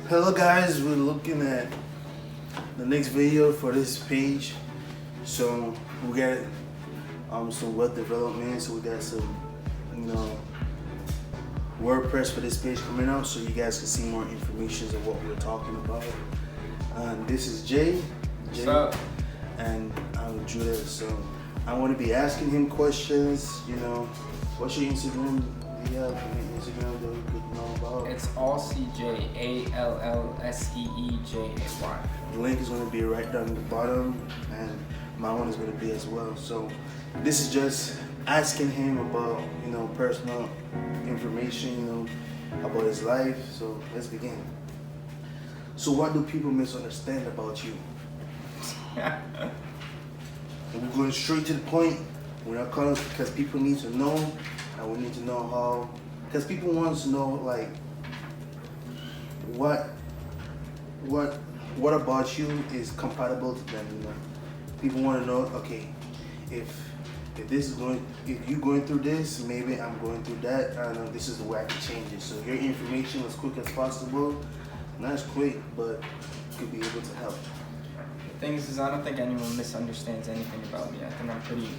Hello guys, we're looking at the next video for this page. So we got some web development, so we got some WordPress for this page coming out, so you guys can see more information of what we're talking about. This is Jay. What's up? And I'm Judah. So I want to be asking him questions. What's your Instagram? Do you have any Instagram that we could know about? It's AllCJALLSEEJAY. The link is going to be right down at the bottom, and my one is going to be as well. So this is just asking him about personal information, about his life. So let's begin. So what do people misunderstand about you? We're going straight to the point. We're not calling because people need to know, and we need to know how. Because people want to know like what about you is compatible to them. People want to know. Okay, if you're going through this, maybe I'm going through that. I know this is the way I can change it. So your information as quick as possible. Not as quick, but could be able to help. The thing is, I don't think anyone misunderstands anything about me. I think I'm pretty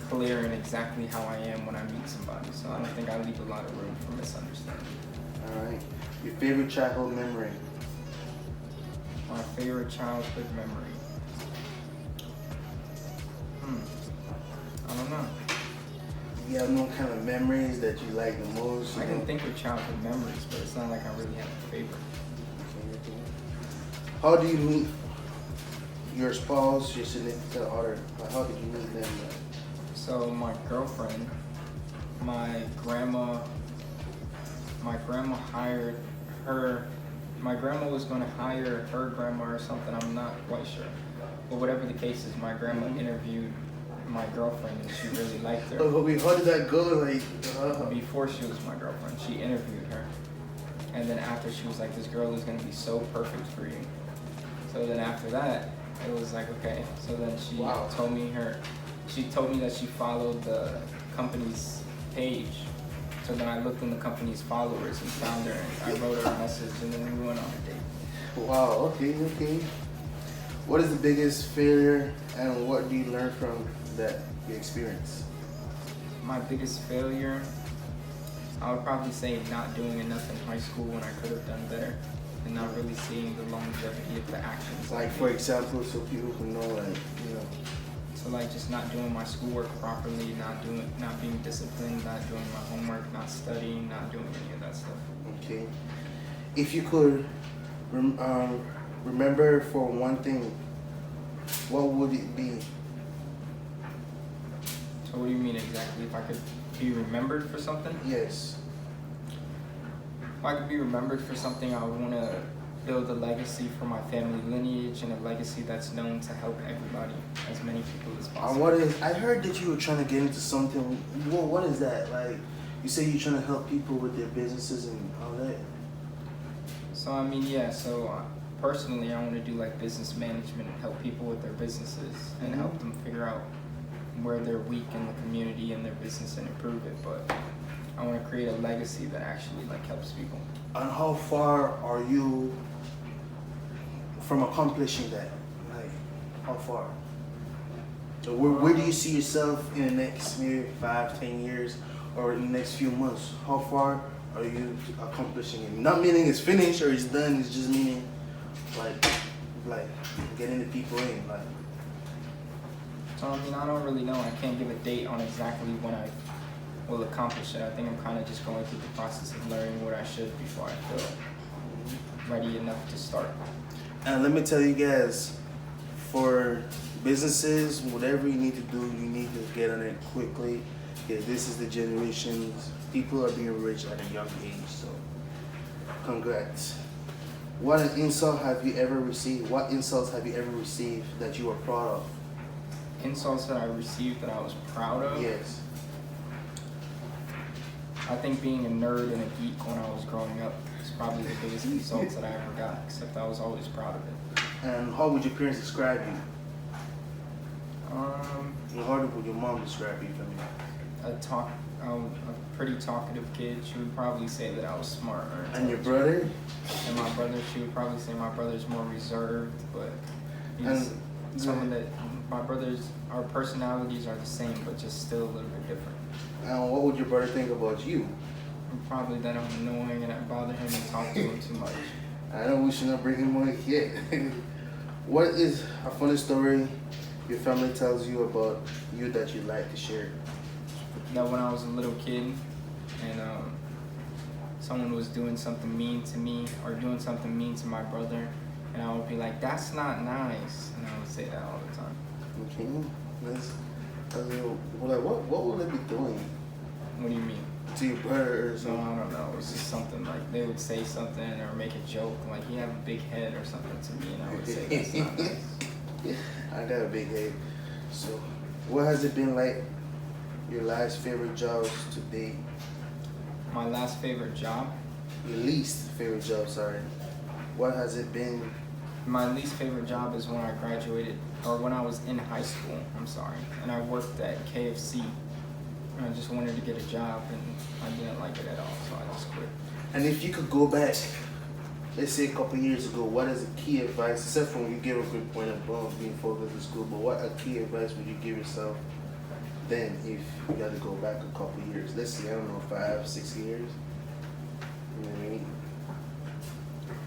clear in exactly how I am when I meet somebody. So I don't think I leave a lot of room for misunderstanding. All right. Your favorite childhood memory? My favorite childhood memory? I don't know. You have no kind of memories that you like the most? I can think of childhood memories, but it's not like I really have a favorite. Okay. How do you meet your spouse, your significant other? How did you meet them? So my girlfriend, my grandma hired her. My grandma was going to hire her grandma or something. I'm not quite sure. But whatever the case is, my grandma interviewed my girlfriend and she really liked her. Oh, wait, how did that go? Before she was my girlfriend, she interviewed her. And then after, she was like, this girl is going to be so perfect for you. So then after that, it was like, okay. So then she told me that she followed the company's page. So then I looked in the company's followers and found her, and I wrote her a message, and then we went on a date. Wow, okay. What is the biggest failure, and what do you learn from that experience? My biggest failure, I would probably say not doing enough in high school when I could have done better, and not really seeing the longevity of the actions. Like, for example, so people can know, So like just not doing my schoolwork properly, not being disciplined, not doing my homework, not studying, not doing any of that stuff. Okay. If you could remember for one thing, what would it be? So what do you mean exactly? If I could be remembered for something? Yes. If I could be remembered for something, I would want to build a legacy for my family lineage and a legacy that's known to help everybody, as many people as possible. I heard that you were trying to get into something. What is that? Like, you say you're trying to help people with their businesses and all that? So, I mean, yeah, personally, I want to do like business management and help people with their businesses and help them figure out where they're weak in the community and their business and improve it. But I want to create a legacy that actually like helps people. And how far are you from accomplishing that? Like, how far? So where do you see yourself in the next maybe 5-10 years, or in the next few months? How far are you accomplishing it? Not meaning it's finished or it's done. It's just meaning like getting the people in. Like. So I mean, I don't really know. I can't give a date on exactly when I will accomplish it. I think I'm kind of just going through the process of learning what I should before I feel ready enough to start. And let me tell you guys, for businesses, whatever you need to do, you need to get on it quickly. Yeah, this is the generation. People are being rich at a young age, so congrats. What insult have you ever received? What insults have you ever received that you are proud of? Insults that I received that I was proud of? Yes. I think being a nerd and a geek when I was growing up is probably the biggest insults that I ever got, except I was always proud of it. And how would your parents describe you? How would your mom describe you for me? A a pretty talkative kid. She would probably say that I was smart or And your intelligent. brother? And my brother, she would probably say my brother's more reserved, but he's And someone that my brothers, our personalities are the same, but just still a little bit different. And what would your brother think about you? Probably that I'm annoying and I bother him and talk to him too much. I know we should not bring him on yet. What is a funny story your family tells you about you that you'd like to share? That when I was a little kid and someone was doing something mean to me or doing something mean to my brother, and I would be like, "That's not nice," and I would say that all the time. Okay, like what would they be doing What do you mean? to your brother or No, something? I don't know. It was just something like they would say something or make a joke like you have a big head or something to me, and I would say that's not nice. I got a big head. So, what has it been like? Your last favorite jobs to date? My last favorite job. Your least favorite job, sorry. What has it been? My least favorite job is when I graduated, or when I was in high school, I'm sorry, and I worked at KFC. And I just wanted to get a job, and I didn't like it at all, so I just quit. And if you could go back, let's say a couple years ago, what is the key advice, except for when you give a good point about being focused in school, but what a key advice would you give yourself then if you got to go back a couple years? Let's say, I don't know, 5, 6 years? You know what I mean?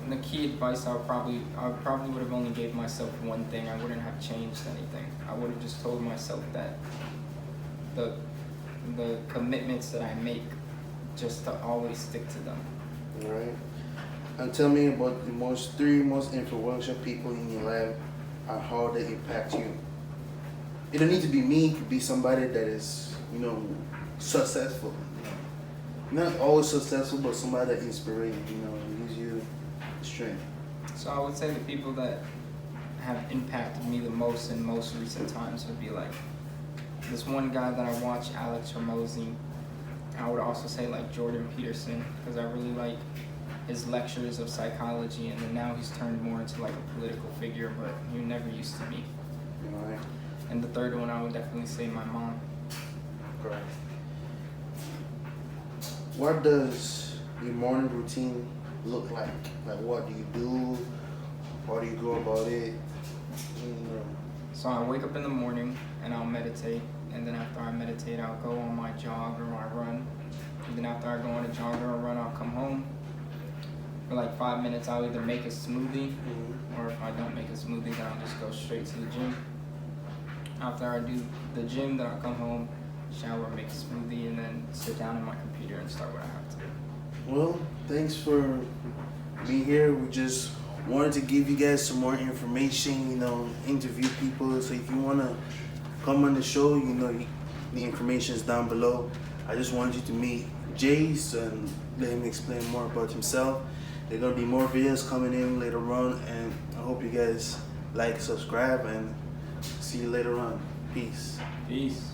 And the key advice I probably would have only gave myself one thing. I wouldn't have changed anything. I would have just told myself that the commitments that I make, just to always stick to them. All right. And tell me about the three most influential people in your life and how they impact you. It don't need to be me. It could be somebody that is, successful. Not always successful, but somebody that inspires you, gives you strength. So I would say the people that have impacted me the most in most recent times would be like this one guy that I watch, Alex Hormozy. I would also say like Jordan Peterson, because I really like his lectures of psychology, and then now he's turned more into like a political figure, but he never used to be. All right. And the third one, I would definitely say my mom. Correct. What does your morning routine look like? Like, what do you do? How do you go about it? So I wake up in the morning and I'll meditate, and then after I meditate, I'll go on my jog or my run. And then after I go on a jog or a run, I'll come home. For like 5 minutes, I'll either make a smoothie, or if I don't make a smoothie, then I'll just go straight to the gym. After I do the gym, then I'll come home, shower, make a smoothie, and then sit down on my computer and start what I have to do. Well, thanks for being here. We just wanted to give you guys some more information, interview people. So if you want to come on the show, the information is down below. I just wanted you to meet Jace and let him explain more about himself. There are going to be more videos coming in later on, and I hope you guys like, subscribe, and see you later on. Peace. Peace.